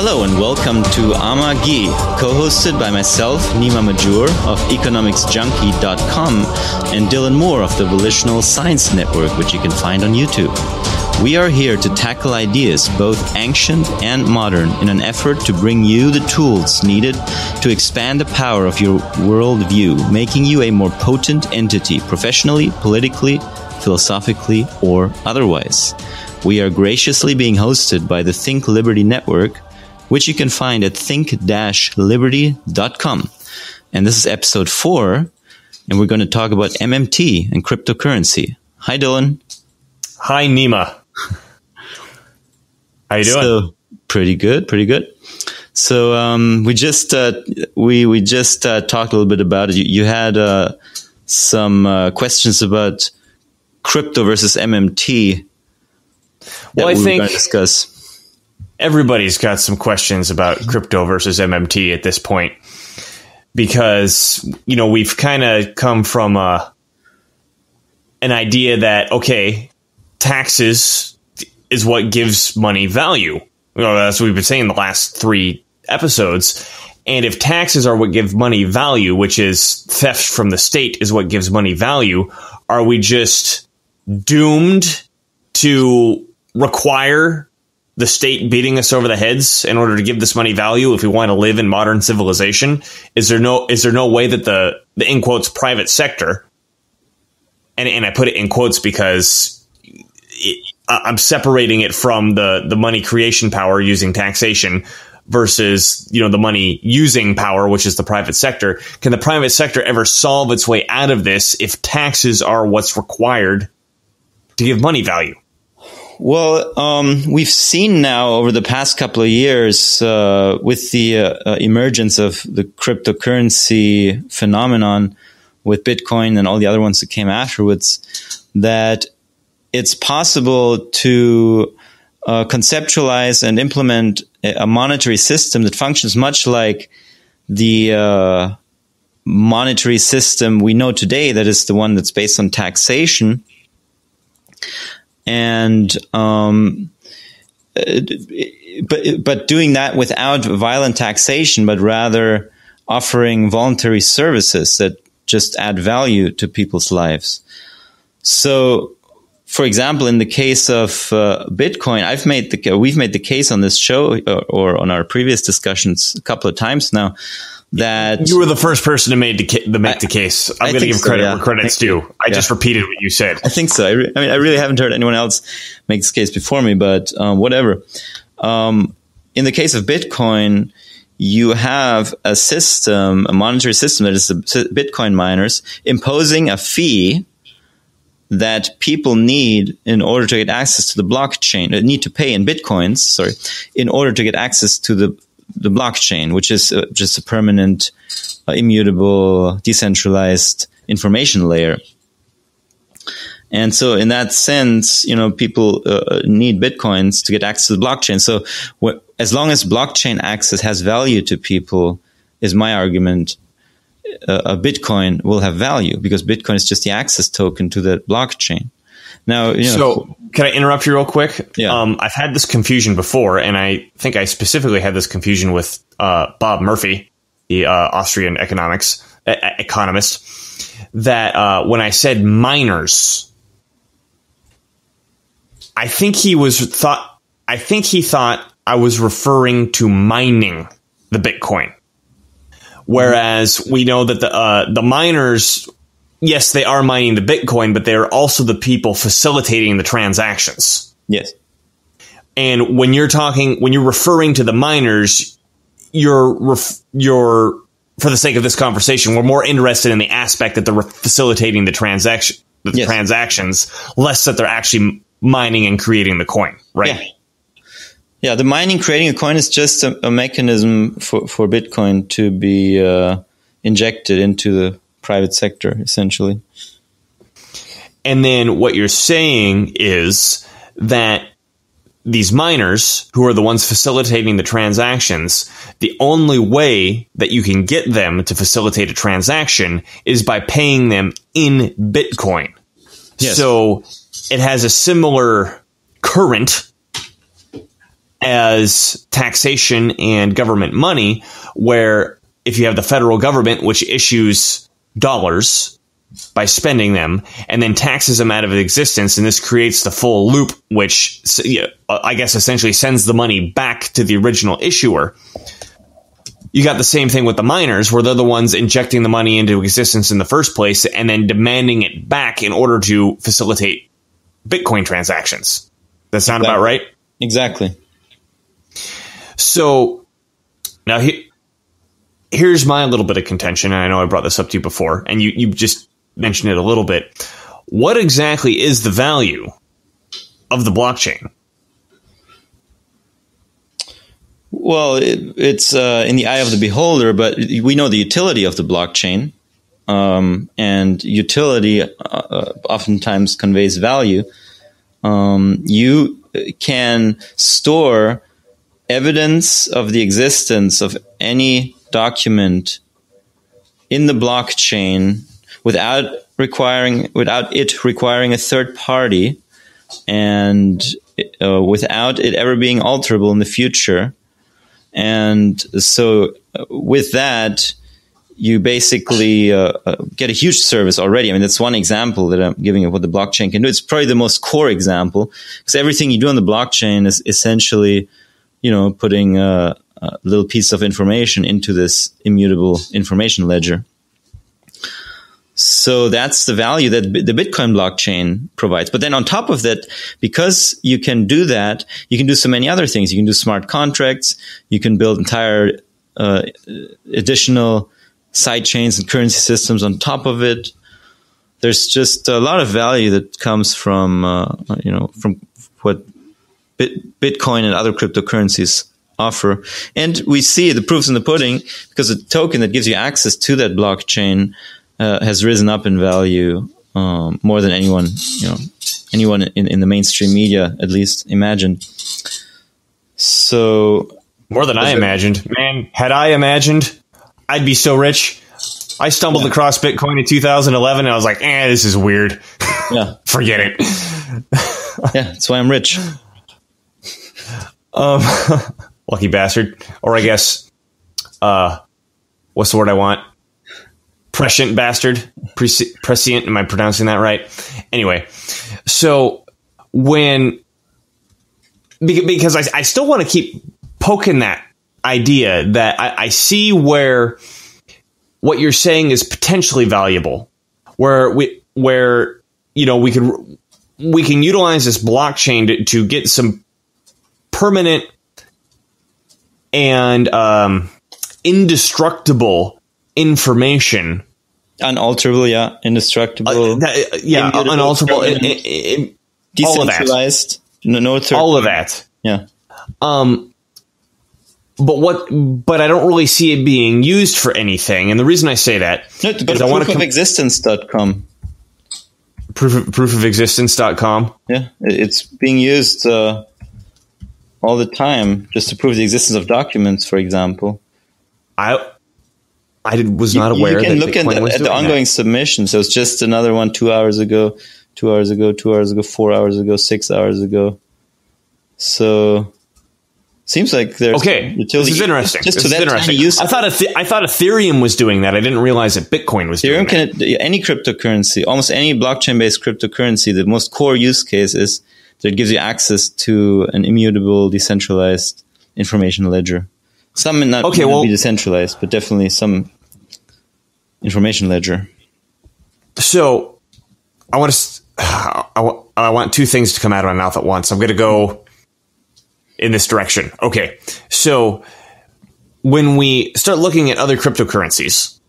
Hello and welcome to Amagi, co-hosted by myself, Nima of economicsjunkie.com, and Dylan Moore of the Volitional Science Network, which you can find on YouTube. We are here to tackle ideas, both ancient and modern, in an effort to bring you the tools needed to expand the power of your worldview, making you a more potent entity, professionally, politically, philosophically, or otherwise. We are graciously being hosted by the Think Liberty Network, which you can find at think-liberty.com. And this is episode 4, and we're going to talk about MMT and cryptocurrency. Hi, Dylan. Hi, Nima. How you doing? So, pretty good. So we just talked a little bit about it. You had some questions about crypto versus MMT. Well, I think going to discuss. Everybody's got some questions about crypto versus MMT at this point, because we've kind of come from an idea that taxes is what gives money value. That's what we've been saying the last 3 episodes. And if taxes are what give money value, which is theft from the state is what gives money value, are we just doomed to require the state beating us over the heads in order to give this money value if we want to live in modern civilization? Is there no way that the in quotes private sector, and I put it in quotes because I'm separating it from the money creation power using taxation versus the money using power, which is the private sector. Can the private sector ever solve its way out of this if taxes are what's required to give money value? Well, we've seen now over the past couple of years with the emergence of the cryptocurrency phenomenon with Bitcoin and all the other ones that came afterwards, that it's possible to conceptualize and implement a monetary system that functions much like the monetary system we know today, that is the one that's based on taxation. And but doing that without violent taxation, but rather offering voluntary services that just add value to people's lives. So, for example, in the case of Bitcoin, we've made the case on this show or on our previous discussions a couple of times now. That you were the first person to make the case. I'm going to give credit where credit's due. I just repeated what you said. I think so. I really haven't heard anyone else make this case before me, but whatever. In the case of Bitcoin, you have a system, a monetary system that is the Bitcoin miners imposing a fee that people need in order to get access to the blockchain. Need to pay in Bitcoins, in order to get access to the blockchain, which is just a permanent, immutable, decentralized information layer. And so in that sense, people need Bitcoins to get access to the blockchain. So as long as blockchain access has value to people, is my argument, a Bitcoin will have value because Bitcoin is just the access token to the blockchain. Now, so can I interrupt you real quick? Yeah. I've had this confusion before, and I think I specifically had this confusion with Bob Murphy, the Austrian economist, that when I said miners, I think he thought I was referring to mining the Bitcoin, whereas we know that the miners. Yes, they are mining the Bitcoin, but they're also the people facilitating the transactions. Yes. And when you're referring to the miners, you're for the sake of this conversation, we're more interested in the aspect that they're facilitating the transactions, less that they're actually mining and creating the coin, right? Yeah. The mining, creating a coin is just a mechanism for Bitcoin to be injected into the private sector, essentially. And then what you're saying is that these miners, who are the ones facilitating the transactions, the only way that you can get them to facilitate a transaction is by paying them in Bitcoin. Yes. So it has a similar current as taxation and government money, where if you have the federal government, which issues dollars by spending them and then taxes them out of existence, and this creates the full loop, which I guess essentially sends the money back to the original issuer. You got the same thing with the miners, where they're the ones injecting the money into existence in the first place and then demanding it back in order to facilitate Bitcoin transactions. That sound about right? Exactly. So now here's my little bit of contention, and I know I brought this up to you before, and you just mentioned it a little bit. What exactly is the value of the blockchain? Well, it's in the eye of the beholder, but we know the utility of the blockchain, and utility oftentimes conveys value. You can store evidence of the existence of any document in the blockchain without it requiring a third party, and without it ever being alterable in the future. And so with that, you basically get a huge service already. I mean, that's one example that I'm giving of what the blockchain can do. It's probably the most core example, because everything you do on the blockchain is essentially, putting a little piece of information into this immutable information ledger. So that's the value that the Bitcoin blockchain provides. But then on top of that, because you can do that, you can do so many other things. You can do smart contracts. You can build entire additional side chains and currency systems on top of it. There's just a lot of value that comes from what Bitcoin and other cryptocurrencies offer. And we see the proofs in the pudding, because the token that gives you access to that blockchain has risen up in value more than anyone in the mainstream media at least imagined. So more than I imagined, man. Had I imagined, I'd be so rich. I stumbled across Bitcoin in 2011, and I was like, this is weird. Yeah, forget it. Yeah, that's why I'm rich. Lucky bastard, or I guess, what's the word I want? Prescient bastard, prescient. Am I pronouncing that right? Anyway, so because I still want to keep poking that idea that I see where what you're saying is potentially valuable, where we can utilize this blockchain to get some permanent and indestructible information. Unalterable, yeah. Indestructible. Unalterable. Decentralized. No third. All of that. Yeah. But I don't really see it being used for anything. And the reason I say that is I want to proofofexistence.com. Proofofexistence.com. Yeah. It's being used all the time just to prove the existence of documents, for example. I was not aware that you can look at the ongoing submission. So it's just another one 2 hours ago, 2 hours ago, 2 hours ago, 4 hours ago, 6 hours ago. So seems like there's utility. This is interesting. Just this to is that interesting. use. I thought Ethereum was doing that. I didn't realize that Bitcoin was doing that. Any cryptocurrency, almost any blockchain-based cryptocurrency, the most core use case is that it gives you access to an immutable, decentralized information ledger. Some may not be decentralized, but definitely some information ledger. So I want two things to come out of my mouth at once. I'm going to go in this direction. Okay. So when we start looking at other cryptocurrencies,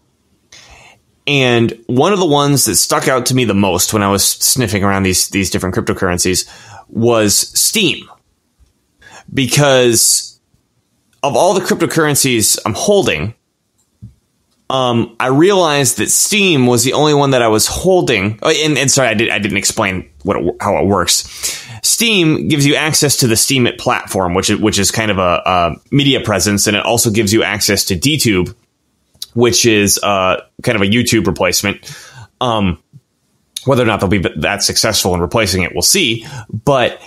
and one of the ones that stuck out to me the most when I was sniffing around these different cryptocurrencies was Steam. Because of all the cryptocurrencies I'm holding, I realized that Steam was the only one that I was holding. And sorry, I didn't explain how it works. Steam gives you access to the Steemit platform, which is kind of a media presence, and it also gives you access to DTube, which is kind of a YouTube replacement. Whether or not they'll be that successful in replacing it, we'll see. But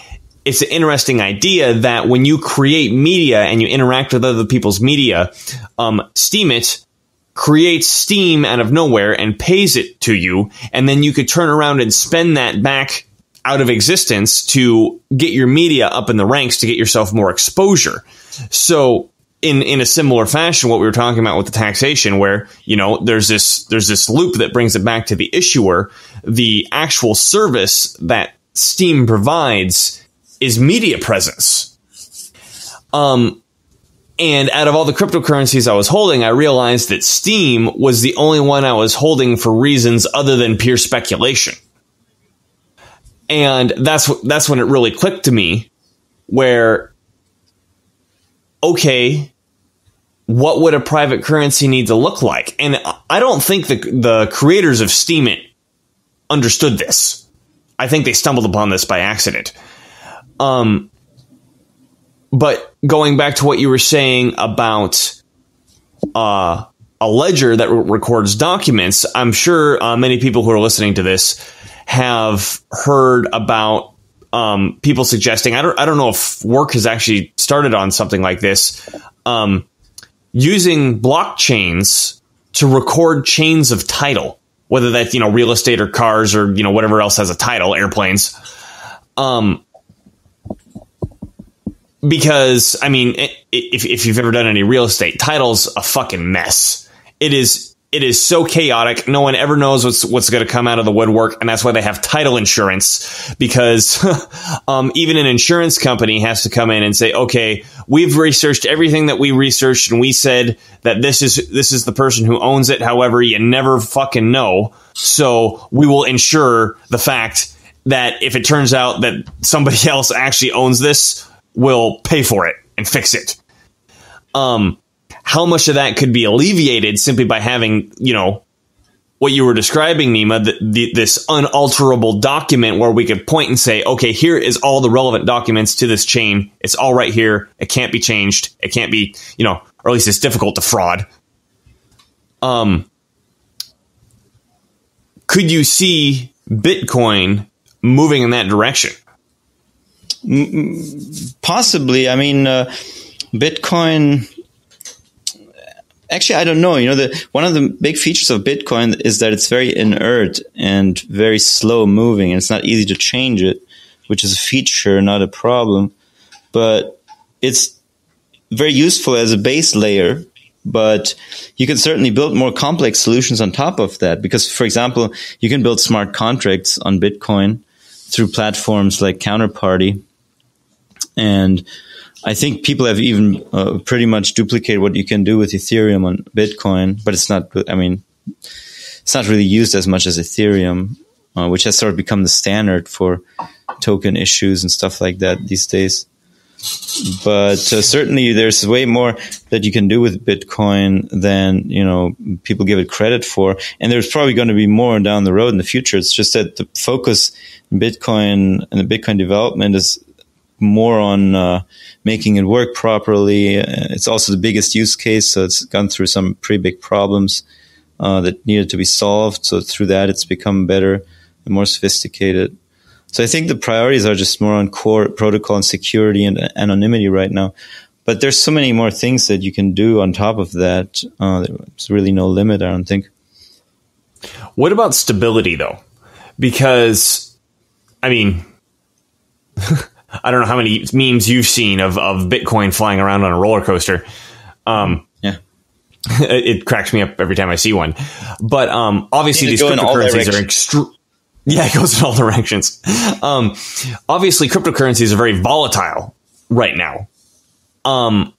it's an interesting idea that when you create media and you interact with other people's media, Steemit creates steam out of nowhere and pays it to you, and then you could turn around and spend that back out of existence to get your media up in the ranks to get yourself more exposure. So in a similar fashion, what we were talking about with the taxation, where, you know, there's this loop that brings it back to the issuer, the actual service that Steem provides is media presence. And out of all the cryptocurrencies I was holding, I realized that Steem was the only one I was holding for reasons other than pure speculation. And that's when it really clicked to me, where, okay, what would a private currency need to look like? And I don't think the creators of Steemit understood this. I think they stumbled upon this by accident. But going back to what you were saying about a ledger that records documents, I'm sure many people who are listening to this have heard about people suggesting, I don't know if work has actually started on something like this, using blockchains to record chains of title, whether that's, you know, real estate or cars or, you know, whatever else has a title, airplanes. Because, I mean, if you've ever done any real estate, title's a fucking mess. It is so chaotic. No one ever knows what's going to come out of the woodwork. And that's why they have title insurance, because even an insurance company has to come in and say, OK, we've researched everything that we researched, and we said that this is the person who owns it. However, you never fucking know. So we will insure the fact that if it turns out that somebody else actually owns this, we'll pay for it and fix it. How much of that could be alleviated simply by having, you know, what you were describing, Nima, this unalterable document where we could point and say, okay, here is all the relevant documents to this chain. It's all right here. It can't be changed. It can't be, you know, or at least it's difficult to fraud. Could you see Bitcoin moving in that direction? Possibly. I mean, Bitcoin. Actually, I don't know. You know, one of the big features of Bitcoin is that it's very inert and very slow moving, and it's not easy to change it, which is a feature, not a problem. But it's very useful as a base layer. But you can certainly build more complex solutions on top of that, because, for example, you can build smart contracts on Bitcoin through platforms like Counterparty. And I think people have even pretty much duplicated what you can do with Ethereum on Bitcoin, but it's not, I mean, it's not really used as much as Ethereum, which has sort of become the standard for token issues and stuff like that these days. But certainly there's way more that you can do with Bitcoin than, you know, people give it credit for. And there's probably going to be more down the road in the future. It's just that the focus in Bitcoin and the Bitcoin development is more on making it work properly. It's also the biggest use case, so it's gone through some pretty big problems that needed to be solved. So through that, it's become better and more sophisticated. So I think the priorities are just more on core protocol and security and anonymity right now. But there's so many more things that you can do on top of that. There's really no limit, I don't think. What about stability, though? Because, I mean, I don't know how many memes you've seen of Bitcoin flying around on a roller coaster. Yeah. It cracks me up every time I see one. But obviously these cryptocurrencies are extreme. Yeah, it goes in all directions. Obviously, cryptocurrencies are very volatile right now. What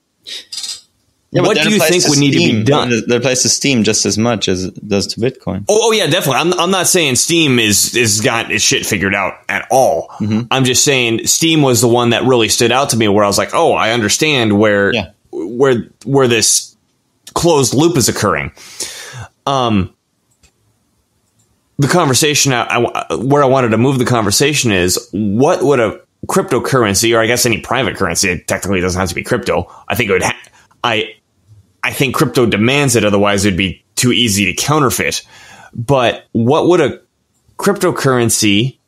do you think would need to be done? That applies to Steem just as much as it does to Bitcoin. Oh yeah, definitely. I'm not saying Steem is got its shit figured out at all. Mm-hmm. I'm just saying Steem was the one that really stood out to me, where I was like, oh, I understand where this closed loop is occurring. The conversation where I wanted to move the conversation is, what would a cryptocurrency, or I guess any private currency, it technically doesn't have to be crypto. I think it would. I think crypto demands it, otherwise it would be too easy to counterfeit. But what would a cryptocurrency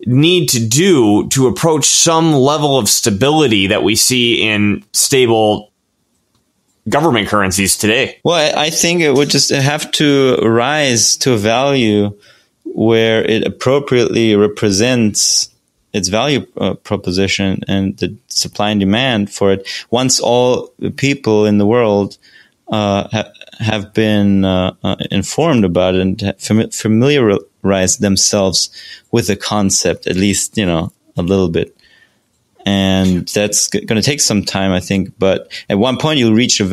need to do to approach some level of stability that we see in stable government currencies today? Well, I think it would just have to rise to a value where it appropriately represents its value proposition and the supply and demand for it. Once all people in the world have been informed about it and familiarized themselves with the concept, at least, a little bit. And that's going to take some time, I think. But at one point, you'll reach a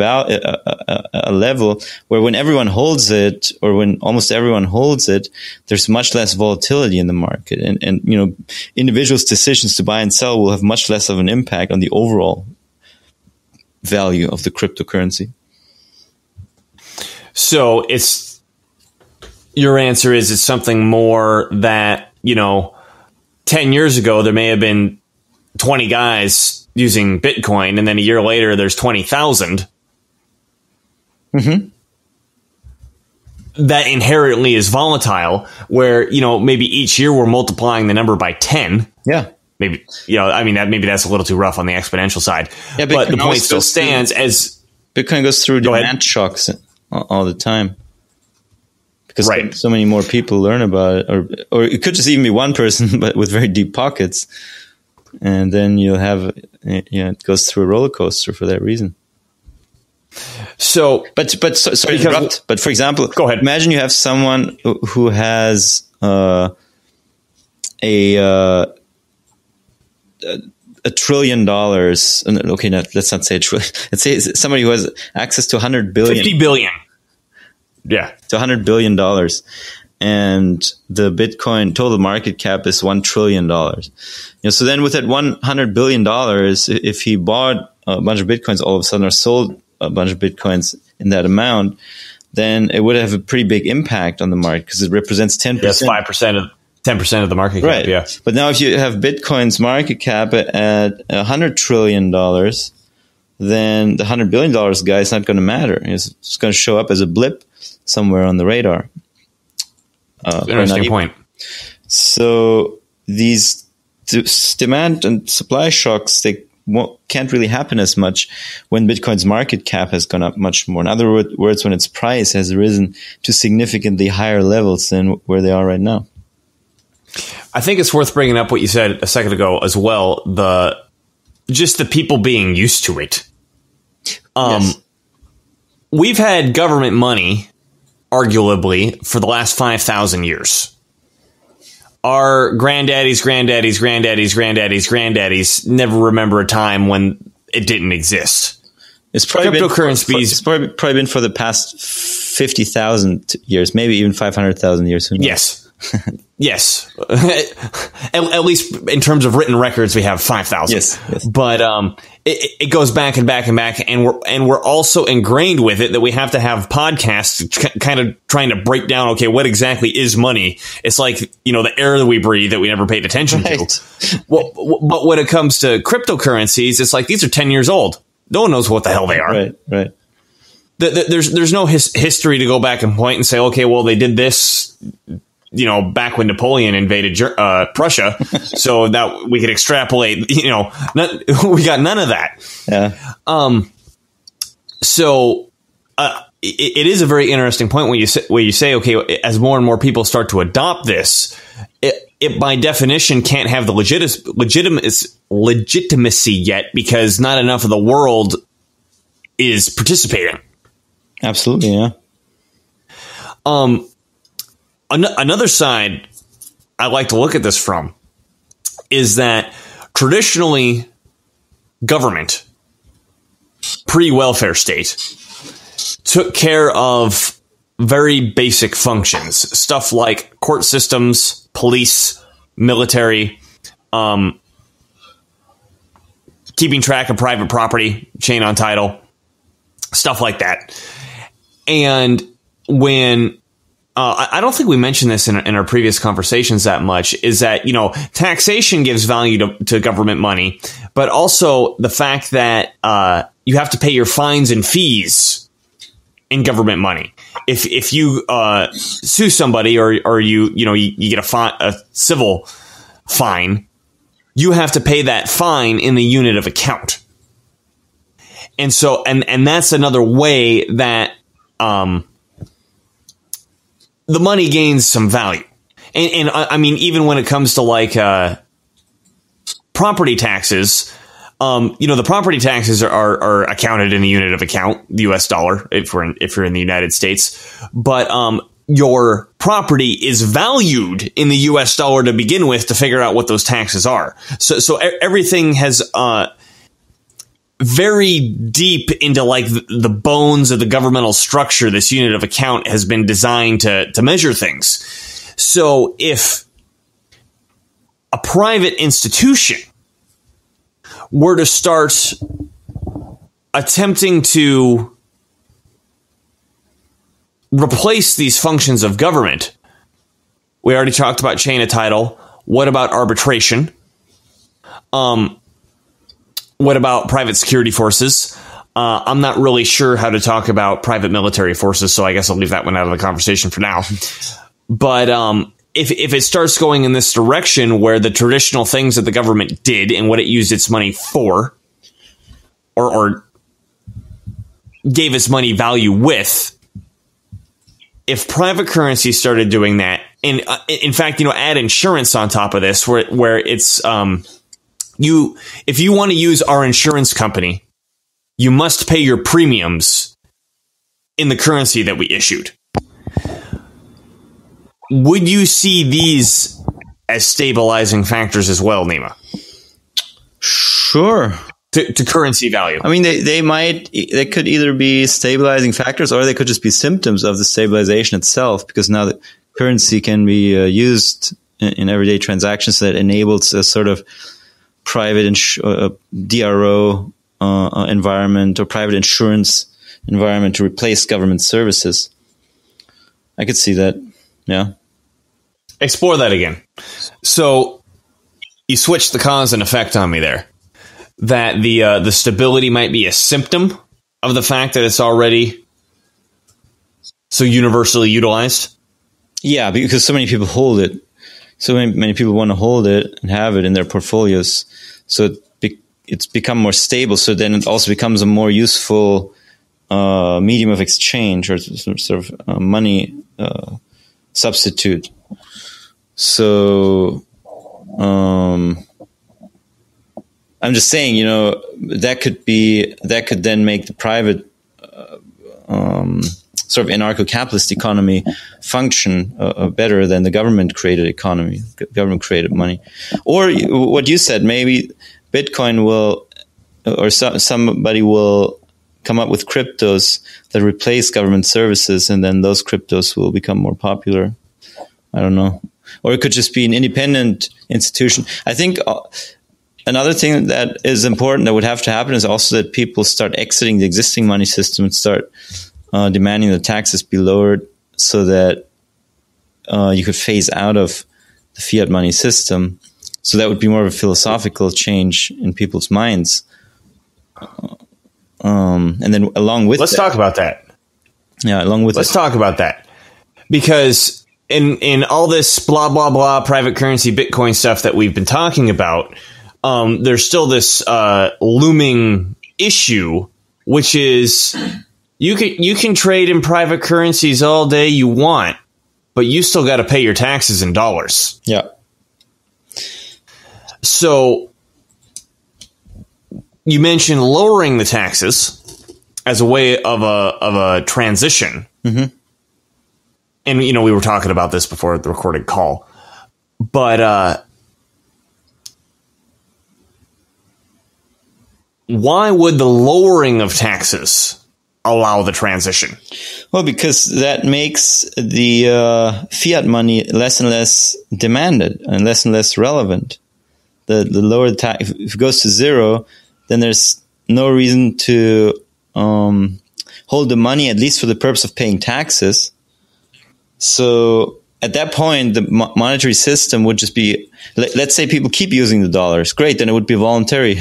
level where when everyone holds it, or when almost everyone holds it, there's much less volatility in the market. And individuals' decisions to buy and sell will have much less of an impact on the overall value of the cryptocurrency. So your answer is it's something more that, 10 years ago, there may have been 20 guys using Bitcoin, and then a year later, there's 20,000. Mm-hmm. That inherently is volatile, where, maybe each year we're multiplying the number by 10. Yeah. Maybe, maybe that's a little too rough on the exponential side. Yeah, but the point still stands as Bitcoin goes through demand shocks all the time. Because so many more people learn about it, or it could just even be one person, but with very deep pockets. And then you'll have, it goes through a roller coaster for that reason. So, sorry to interrupt. But for example, go ahead. Imagine you have someone who has $1 trillion. Okay, let's not say a trillion. Let's say somebody who has access to 100 billion. 50 billion. Yeah, to $100 billion. And the Bitcoin total market cap is $1 trillion. So then with that $100 billion, if he bought a bunch of Bitcoins all of a sudden, or sold a bunch of Bitcoins in that amount, then it would have a pretty big impact on the market because it represents 10%. That's 10% of the market cap. Right. Yeah. But now if you have Bitcoin's market cap at $100 trillion, then the $100 billion guy is not going to matter. It's going to show up as a blip somewhere on the radar. Interesting point. So these demand and supply shocks, they can't really happen as much when Bitcoin's market cap has gone up much more. In other words, when its price has risen to significantly higher levels than where they are right now. I think it's worth bringing up what you said a second ago as well. Just the people being used to it. Yes. We've had government money, arguably, for the last 5,000 years. Our granddaddies never remember a time when it didn't exist. It's probably been for the past 50,000 years, maybe even 500,000 years. Yes. Yes. At least in terms of written records, we have 5,000. Yes. But it goes back and back and back, and we're also ingrained with it that we have to have podcasts kind of trying to break down, okay, what exactly is money? It's like, the air that we breathe that we never paid attention to. But when it comes to cryptocurrencies, it's like, these are 10 years old. No one knows what the hell they are. Right. There's no history to go back and point and say, okay, well, they did this, back when Napoleon invaded Prussia, so that we could extrapolate, we got none of that. Yeah. So it is a very interesting point where you say, okay, as more and more people start to adopt this, it by definition can't have the legitimacy yet because not enough of the world is participating. Absolutely, yeah. Another side I like to look at this from is that traditionally government, pre-welfare state, took care of very basic functions, stuff like court systems, police, military, keeping track of private property, chain on title, stuff like that. And when I don't think we mentioned this in our previous conversations that much, is that, taxation gives value to government money, but also the fact that you have to pay your fines and fees in government money. If you sue somebody or you get a civil fine, you have to pay that fine in the unit of account. And so, and that's another way that the money gains some value. And I mean, even when it comes to like property taxes, the property taxes are accounted in the unit of account, the U.S. dollar, if you're in the United States. But your property is valued in the U.S. dollar to begin with to figure out what those taxes are. So everything has very deep into like the bones of the governmental structure. This unit of account has been designed to measure things. So if a private institution were to start attempting to replace these functions of government, we already talked about chain of title. What about arbitration? What about private security forces? I'm not really sure how to talk about private military forces, so I guess I'll leave that one out of the conversation for now. But if it starts going in this direction where the traditional things that the government did and what it used its money for, or gave its money value with, if private currency started doing that, and in fact, add insurance on top of this, where it's if you want to use our insurance company, you must pay your premiums in the currency that we issued. Would you see these as stabilizing factors as well, Nima? Sure. To currency value. I mean, they could either be stabilizing factors or they could just be symptoms of the stabilization itself, because now the currency can be used in everyday transactions that enables a sort of private DRO environment or private insurance environment to replace government services. I could see that. Yeah. Explore that again. So you switched the cause and effect on me there. That the stability might be a symptom of the fact that it's already so universally utilized. Yeah, because so many people hold it. So many people want to hold it and have it in their portfolios. So it's become more stable. So then it also becomes a more useful medium of exchange or sort of money substitute. So I'm just saying, that could then make the private sort of anarcho-capitalist economy function better than the government-created economy, government-created money. Or what you said, maybe Bitcoin will, or somebody will come up with cryptos that replace government services, and then those cryptos will become more popular. I don't know. Or it could just be an independent institution. I think another thing that is important that would have to happen is also that people start exiting the existing money system and start demanding the taxes be lowered so that you could phase out of the fiat money system. So that would be more of a philosophical change in people's minds. And then along with Let's talk about that. Yeah, Let's talk about that. Because in all this blah, blah, blah, private currency, Bitcoin stuff that we've been talking about, there's still this looming issue, which is you can trade in private currencies all day you want, but you still got to pay your taxes in dollars. Yeah. So you mentioned lowering the taxes as a way of a transition. Mm-hmm. And, we were talking about this before the recorded call. But why would the lowering of taxes allow the transition? Well, because that makes the fiat money less and less demanded and less relevant. The lower the tax, if it goes to zero, then there's no reason to hold the money, at least for the purpose of paying taxes. So at that point, the monetary system would just be, let's say people keep using the dollars. Great, then it would be a voluntary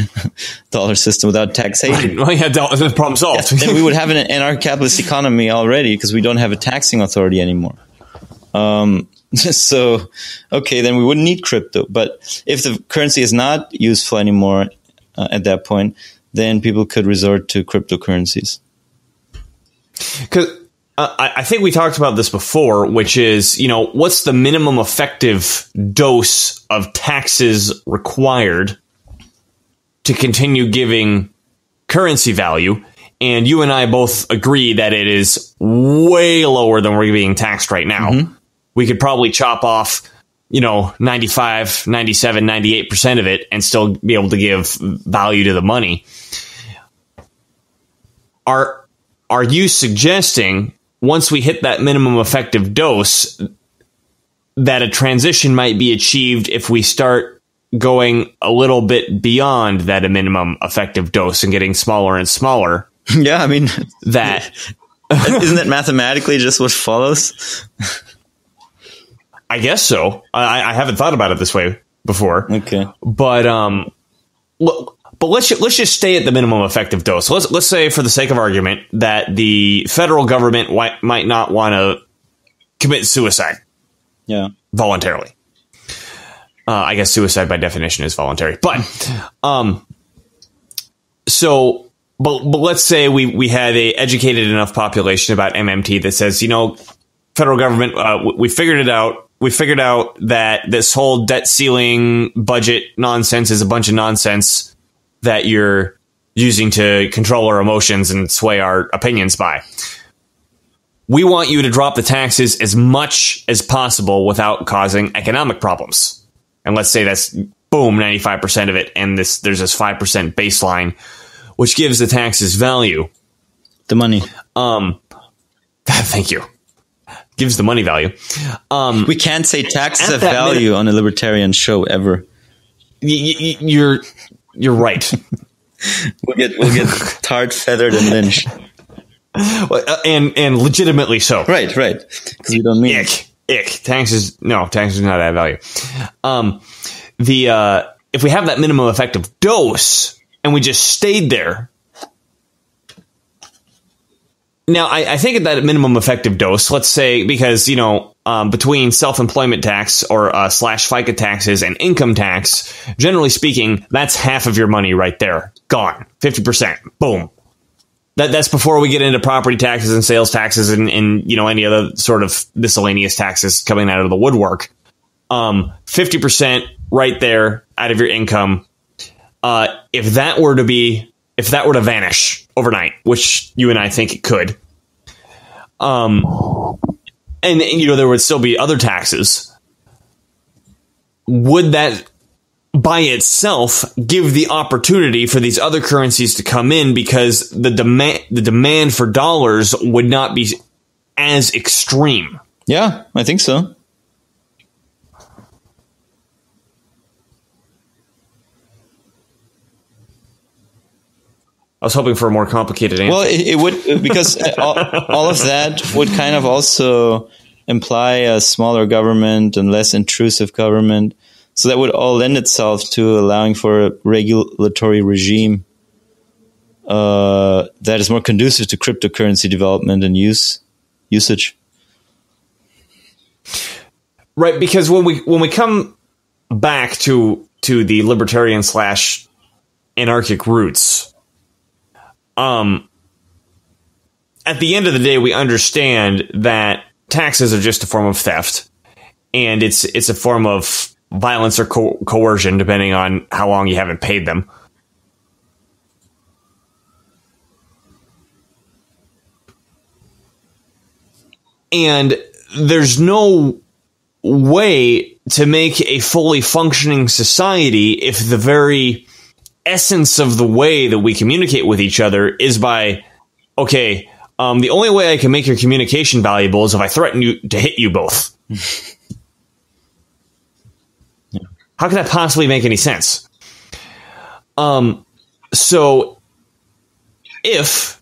dollar system without taxation. Right. Well, yeah, the problem solved. Yeah, then we would have an anarcho-capitalist economy already because we don't have a taxing authority anymore. So, okay, then we wouldn't need crypto. But if the currency is not useful anymore at that point, then people could resort to cryptocurrencies. Because I think we talked about this before, which is, what's the minimum effective dose of taxes required to continue giving currency value? And you and I both agree that it is way lower than we're being taxed right now. Mm-hmm. We could probably chop off, 95, 97, 98% of it and still be able to give value to the money. Are you suggesting once we hit that minimum effective dose that a transition might be achieved if we start going a little bit beyond that minimum effective dose and getting smaller and smaller? Yeah, I mean, that isn't that mathematically just what follows? I guess so. I haven't thought about it this way before. Okay, but let's just stay at the minimum effective dose. So let's say, for the sake of argument, that the federal government might not want to commit suicide. Yeah, voluntarily. I guess suicide by definition is voluntary, but But let's say we had a educated enough population about MMT that says, federal government, we figured it out. We figured out that this whole debt ceiling budget nonsense is a bunch of nonsense that you're using to control our emotions and sway our opinions by. We want you to drop the taxes as much as possible without causing economic problems. And let's say that's, boom, 95% of it. And there's this 5% baseline, which gives the taxes value. The money. Thank you. Gives the money value. We can't say taxes have value on a libertarian show ever. You're right. We'll get tarred, feathered, and lynched. And legitimately so. Right. Because we don't mean ick. Taxes do not add value. If we have that minimum effective dose and we just stayed there. Now, I think at that minimum effective dose, let's say, because, between self-employment tax or / FICA taxes and income tax, generally speaking, that's half of your money right there. Gone. 50%. Boom. That's before we get into property taxes and sales taxes and any other sort of miscellaneous taxes coming out of the woodwork. 50% right there out of your income. If that were to vanish overnight, which you and I think it could, and there would still be other taxes, would that by itself give the opportunity for these other currencies to come in because the demand for dollars would not be as extreme? Yeah, I think so. I was hoping for a more complicated answer. Well, it would, because all of that would kind of also imply a smaller government and less intrusive government. So that would all lend itself to allowing for a regulatory regime that is more conducive to cryptocurrency development and usage. Right, because when we come back to the libertarian / anarchic roots, at the end of the day, we understand that taxes are just a form of theft, and it's a form of violence or coercion, depending on how long you haven't paid them. And there's no way to make a fully functioning society if the very essence of the way that we communicate with each other is by, the only way I can make your communication valuable is if I threaten you to hit you both. How could that possibly make any sense? So if,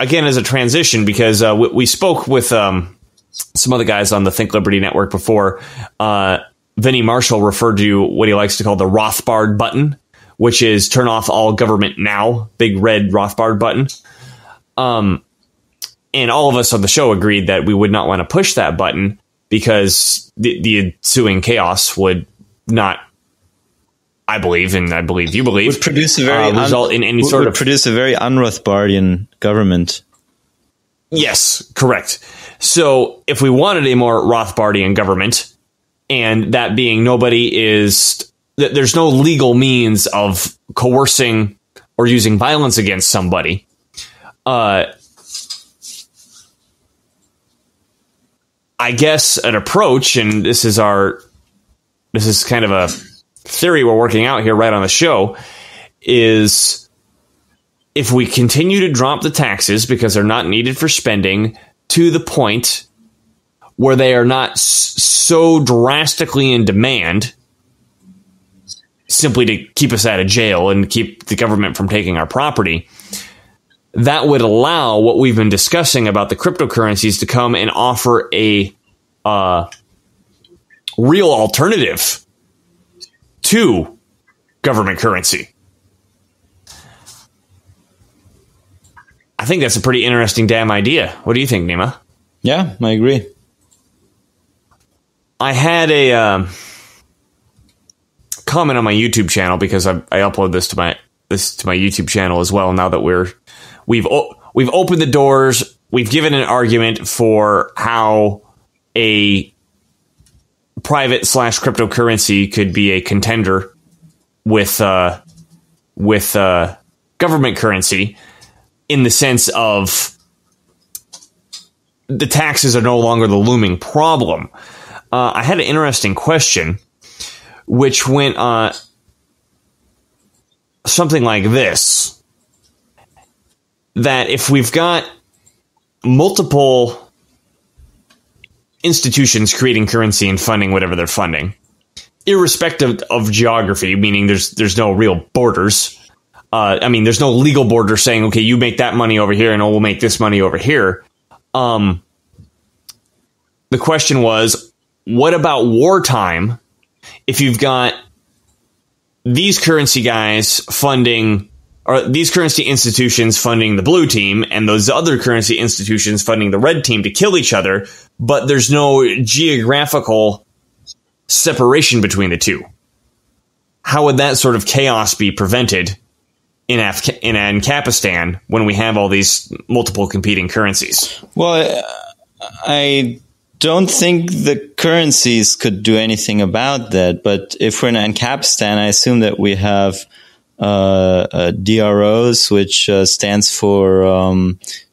again, as a transition, because we spoke with some other guys on the Think Liberty Network before, Vinnie Marshall referred to what he likes to call the Rothbard button, which is turn off all government now, big red Rothbard button. And all of us on the show agreed that we would not want to push that button. because the ensuing chaos would not, I believe, and I believe you believe, would produce a very result in any sort of produce a very un-Rothbardian government. Yes, correct. So if we wanted a more Rothbardian government, and that being there's no legal means of coercing or using violence against somebody, I guess an approach, and this is kind of a theory we're working out here right on the show, is if we continue to drop the taxes because they're not needed for spending to the point where they are not so drastically in demand simply to keep us out of jail and keep the government from taking our property, that would allow what we've been discussing about the cryptocurrencies to come and offer a real alternative to government currency. I think that's a pretty interesting damn idea. What do you think, Nima? Yeah, I agree. I had a comment on my YouTube channel because I upload this to my YouTube channel as well. Now that we've opened the doors, we've given an argument for how a private / cryptocurrency could be a contender with government currency, in the sense of the taxes are no longer the looming problem. I had an interesting question, which went something like this: that if we've got multiple institutions creating currency and funding whatever they're funding, irrespective of geography, meaning there's no real borders. There's no legal border saying, okay, you make that money over here and we'll make this money over here. The question was, what about wartime? If you've got these currency guys funding, or these currency institutions funding the blue team, and those other currency institutions funding the red team to kill each other, but there's no geographical separation between the two, how would that sort of chaos be prevented in Afghanistan when we have all these multiple competing currencies? Well, I don't think the currencies could do anything about that. But if we're in Afghanistan, I assume that we have DROs, which stands for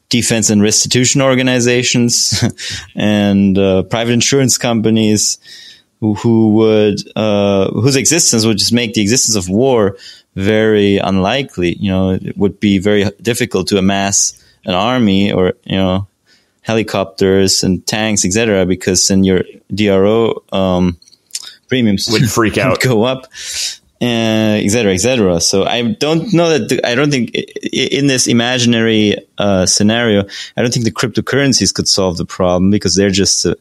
Defense and Restitution Organizations, and private insurance companies whose existence would just make the existence of war very unlikely. It would be very difficult to amass an army or, helicopters and tanks, etc., because then your DRO premiums would freak out, would go up, etc., etc. So I don't know I don't think in this imaginary scenario, I don't think the cryptocurrencies could solve the problem, because they're just a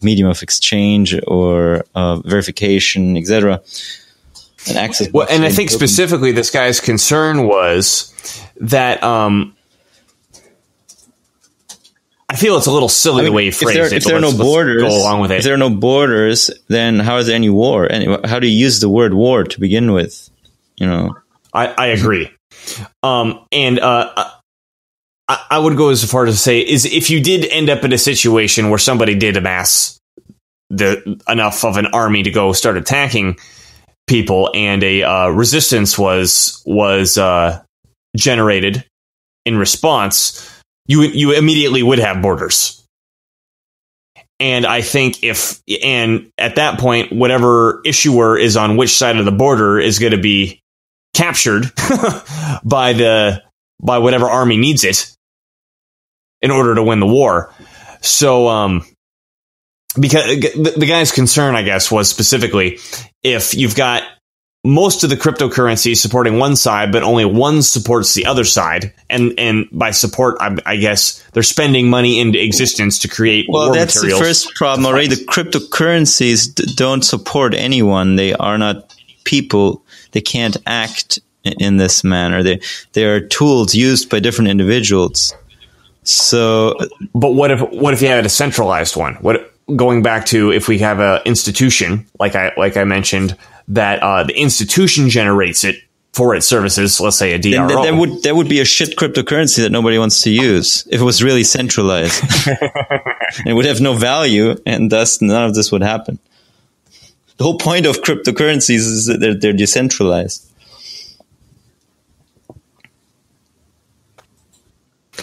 medium of exchange or verification, etc. And access. Well, and I think specifically this guy's concern was that I feel it's a little silly the way you phrased it. If there are no borders, go along with it. If there are no borders, then how is there any war? And how do you use the word war to begin with? I agree. I would go as far as to say is if you did end up in a situation where somebody did amass enough of an army to go start attacking people, and a resistance was generated in response, you immediately would have borders. And I think at that point, whatever issuer is on which side of the border is going to be captured by whatever army needs it in order to win the war. So, because the guy's concern, I guess, was specifically if you've got most of the cryptocurrency supporting one side, but only one supports the other side. And by support, I guess they're spending money into existence to create war materials. Well, that's the first problem already. The cryptocurrencies don't support anyone. They are not people. They can't act in this manner. They are tools used by different individuals. So, but what if you had a centralized one? What, going back to if we have an institution, like I mentioned, that the institution generates it for its services, let's say a DRO. Then there would be a shit cryptocurrency that nobody wants to use if it was really centralized. It would have no value, and thus none of this would happen. The whole point of cryptocurrencies is that they're decentralized.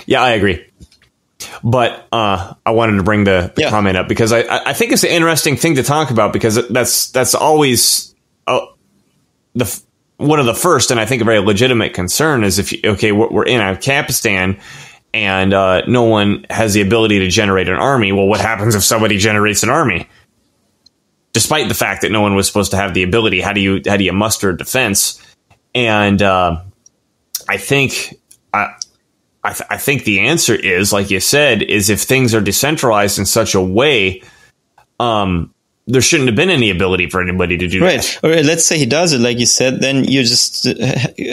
Yeah, I agree. But I wanted to bring the comment up because I think it's an interesting thing to talk about, because that's always one of the first, and I think a very legitimate concern is we're in Afghanistan and no one has the ability to generate an army. Well, what happens if somebody generates an army? Despite the fact that no one was supposed to have the ability, how do you muster a defense? And I think the answer is, like you said, is if things are decentralized in such a way, there shouldn't have been any ability for anybody to do that. Right. Or let's say he does it, like you said, then you just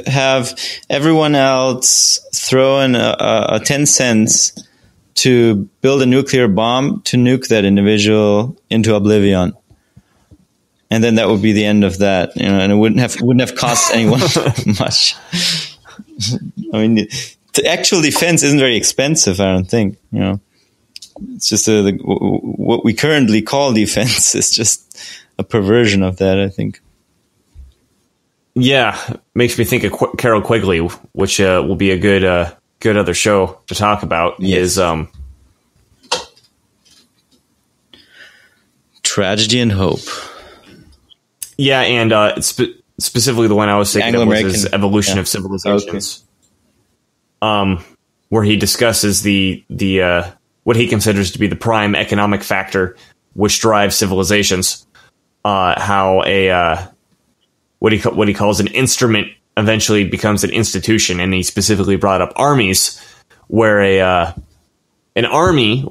have everyone else throw in a 10 cents to build a nuclear bomb to nuke that individual into oblivion. And then that would be the end of that, and it wouldn't have cost anyone much. I mean, the actual defense isn't very expensive, I don't think. It's just what we currently call defense is just a perversion of that, I think. Yeah, makes me think of Carol Quigley, which will be a good other show to talk about. Yes. Is Tragedy and Hope. Yeah, and specifically the one I was thinking of was his Evolution of Civilizations. Okay. Where he discusses the what he considers to be the prime economic factor which drives civilizations. How what he calls an instrument eventually becomes an institution, and he specifically brought up armies, where an army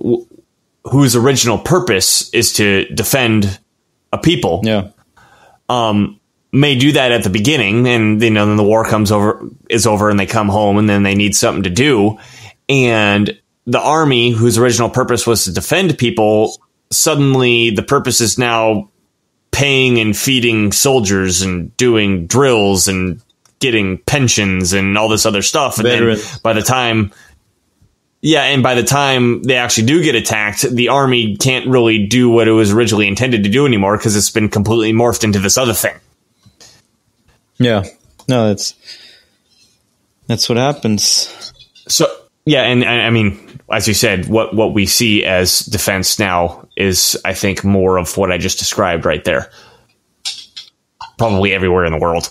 whose original purpose is to defend a people. Yeah. May do that at the beginning, and then the war is over, and they come home, and then they need something to do, and the army, whose original purpose was to defend people, suddenly the purpose is now paying and feeding soldiers and doing drills and getting pensions and all this other stuff. And then by the time they actually do get attacked, the army can't really do what it was originally intended to do anymore, because it's been completely morphed into this other thing. Yeah. No, that's what happens. So, yeah, and I mean, as you said, what we see as defense now is, I think, more of what I just described right there. Probably everywhere in the world.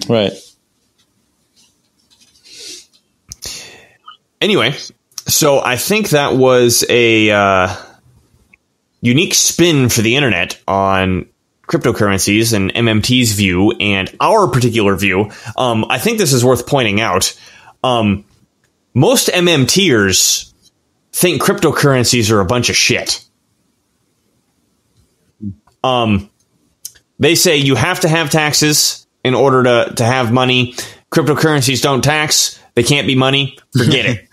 Right. Anyway, so I think that was a unique spin for the internet on cryptocurrencies and MMT's view and our particular view. I think this is worth pointing out. Most MMTers think cryptocurrencies are a bunch of shit. They say you have to have taxes in order to have money. Cryptocurrencies don't tax. They can't be money. Forget it.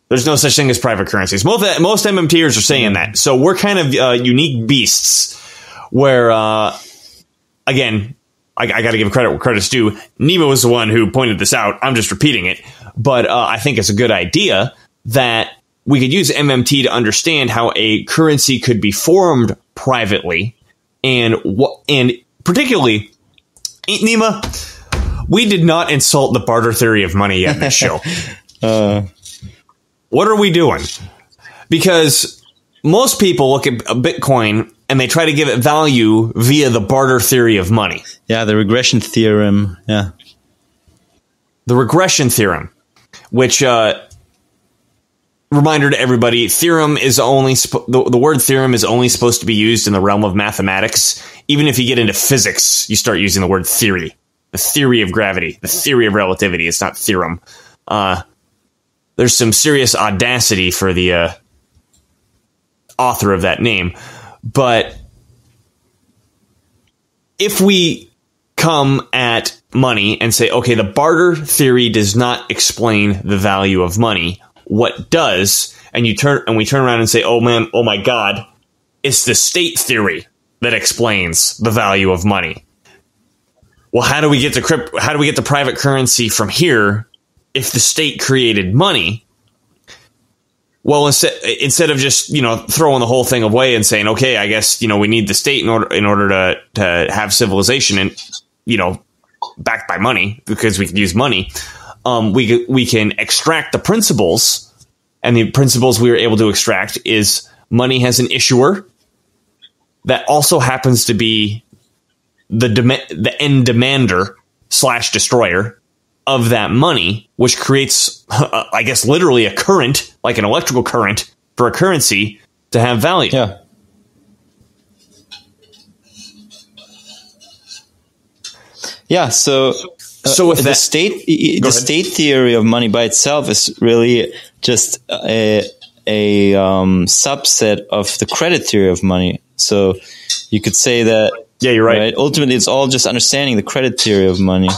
There's no such thing as private currencies. Most MMTers are saying that. So we're kind of unique beasts where, again, I got to give credit where credit's due. Nima was the one who pointed this out. I'm just repeating it. But I think it's a good idea that we could use MMT to understand how a currency could be formed privately. And particularly, Nima, we did not insult the barter theory of money yet in this show. What are we doing? Because most people look at Bitcoin and they try to give it value via the barter theory of money. Yeah, the regression theorem. Yeah. The regression theorem, which, reminder to everybody, theorem is only, the word theorem is only supposed to be used in the realm of mathematics. Even if you get into physics, you start using the word theory. The theory of gravity, the theory of relativity. It's not theorem. There's some serious audacity for the author of that name. But if we come at money and say, okay, the barter theory does not explain the value of money, what does, and we turn around and say, oh man, oh my God, it's the state theory that explains the value of money. Well, how do we get to private currency from here if the state created money? Well, instead of just, throwing the whole thing away and saying, okay, I guess, we need the state in order to have civilization and, backed by money, because we can use money, we can extract the principles, and the principles we were able to extract is money has an issuer that also happens to be the end demander / destroyer of that money, which creates, I guess, literally a current, like an electrical current, for a currency to have value. Yeah. Yeah. So if the state theory of money by itself is really just a subset of the credit theory of money. So you could say that. Yeah, you're right. Ultimately, it's all just understanding the credit theory of money.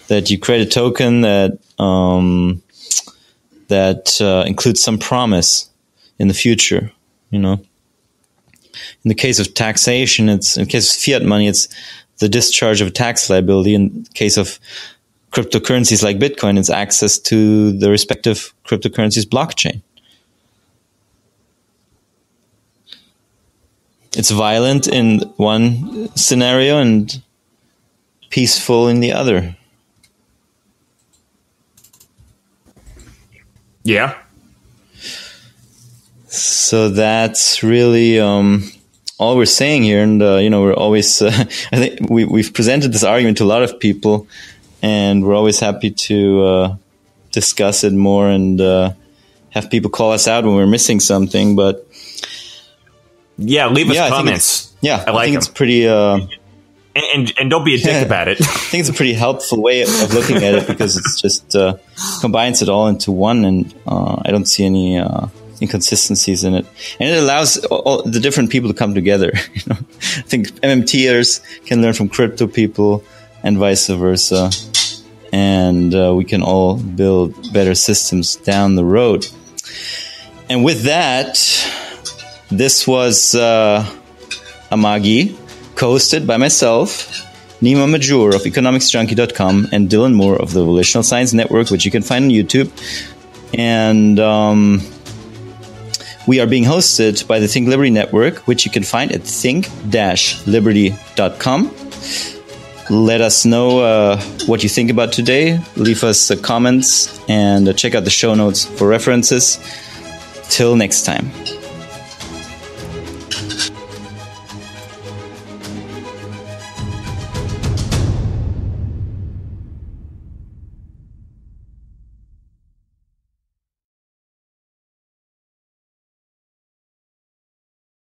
That you create a token that includes some promise in the future. In the case of taxation, in the case of fiat money, it's the discharge of a tax liability. In the case of cryptocurrencies like Bitcoin, it's access to the respective cryptocurrency's blockchain. It's violent in one scenario and peaceful in the other. Yeah. So that's really all we're saying here, and we're always. I think we've presented this argument to a lot of people, and we're always happy to discuss it more and have people call us out when we're missing something. But yeah, leave us comments. I think it's pretty. And don't be a dick about it. I think it's a pretty helpful way of looking at it, because it's just combines it all into one, and I don't see any inconsistencies in it, and it allows all the different people to come together. I think MMTers can learn from crypto people, and vice versa, and we can all build better systems down the road. And with that, this was Amagi, co-hosted by myself, Nima Majur of economicsjunkie.com, and Dylan Moore of the Volitional Science Network, which you can find on YouTube. And we are being hosted by the Think Liberty Network, which you can find at think-liberty.com. Let us know what you think about today. Leave us comments and check out the show notes for references. Till next time.